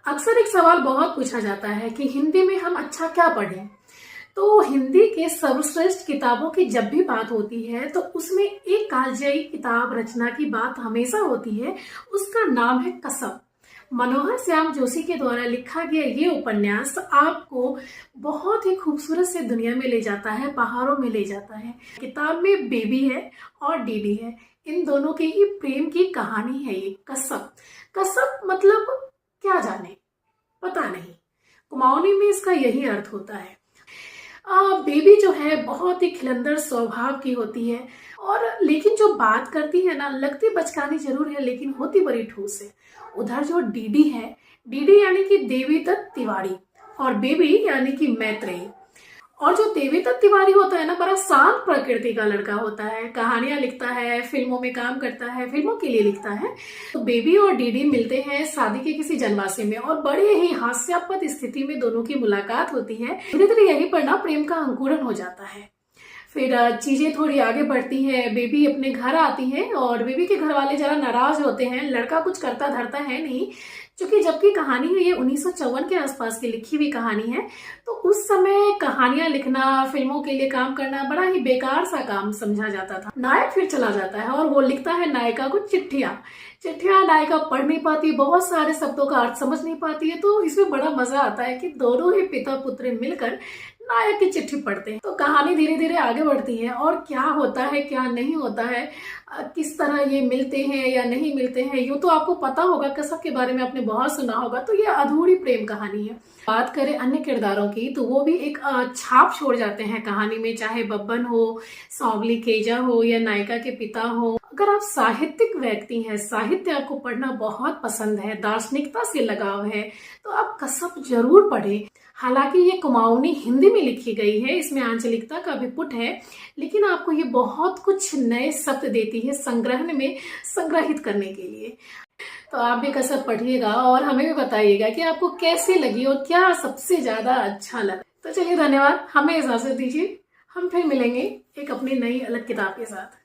अक्सर एक सवाल बहुत पूछा जाता है कि हिंदी में हम अच्छा क्या पढ़ें। तो हिंदी के सर्वश्रेष्ठ किताबों की जब भी बात होती है तो उसमें एक कालजयी किताब रचना की बात हमेशा होती है। उसका नाम है कसब। मनोहर श्याम जोशी के द्वारा लिखा गया ये उपन्यास आपको बहुत ही खूबसूरत से दुनिया में ले जाता है, पहाड़ों में ले जाता है। किताब में बेबी है और डीडी है, इन दोनों के ही प्रेम की कहानी है ये कसब। कसब मतलब क्या जाने, पता नहीं। कुमाऊनी में इसका यही अर्थ होता है। बेबी जो है बहुत ही खिलंदर स्वभाव की होती है और लेकिन जो बात करती है ना, लगती बचकानी जरूर है लेकिन होती बड़ी ठोस है। उधर जो डीडी है, डीडी यानी कि देवी दत्त तिवारी, और बेबी यानी कि मैत्रेयी। और जो देवी दत्त तिवारी होता है ना, बड़ा शांत प्रकृति का लड़का होता है, कहानियां लिखता है, फिल्मों में काम करता है, फिल्मों के लिए लिखता है। तो बेबी और डीडी मिलते हैं शादी के किसी जनवासी में और बड़े ही हास्यास्पद स्थिति में दोनों की मुलाकात होती है। धीरे धीरे यहीं पर ना प्रेम का अंकुरन हो जाता है। फिर चीजें थोड़ी आगे बढ़ती हैं। बेबी अपने घर आती है और बेबी के घर वाले जरा नाराज होते हैं, लड़का कुछ करता धरता है नहीं। क्योंकि जबकि कहानी है ये 1954 के आसपास की लिखी हुई कहानी है, तो उस समय कहानियां लिखना, फिल्मों के लिए काम करना बड़ा ही बेकार सा काम समझा जाता था। नायक फिर चला जाता है और वो लिखता है नायिका को चिट्ठियां। नायिका पढ़ नहीं पाती, बहुत सारे शब्दों का अर्थ समझ नहीं पाती है। तो इसमें बड़ा मजा आता है कि दोनों ही पिता पुत्र मिलकर नायक की चिट्ठी पढ़ते हैं। तो कहानी धीरे धीरे आगे बढ़ती है और क्या होता है क्या नहीं होता है, किस तरह ये मिलते हैं या नहीं मिलते हैं, यूं तो आपको पता होगा, कसब के बारे में आपने बहुत सुना होगा। तो ये अधूरी प्रेम कहानी है। बात करें अन्य किरदारों की तो वो भी एक छाप छोड़ जाते हैं कहानी में, चाहे बब्बन हो, सौगली केजा हो या नायिका के पिता हो। अगर आप साहित्यिक व्यक्ति हैं, साहित्य आपको पढ़ना बहुत पसंद है, दार्शनिकता से लगाव है, तो आप कसब जरूर पढ़ें। हालांकि ये कुमाऊनी हिंदी में लिखी गई है, इसमें आंचलिकता का भी पुट है, लेकिन आपको ये बहुत कुछ नए शब्द देती है संग्रहण में संग्रहित करने के लिए। तो आप भी कसब पढ़िएगा और हमें भी बताइएगा कि आपको कैसी लगी और क्या सबसे ज्यादा अच्छा लगा। तो चलिए, धन्यवाद, हमें इजाजत दीजिए। हम फिर मिलेंगे एक अपनी नई अलग किताब के साथ।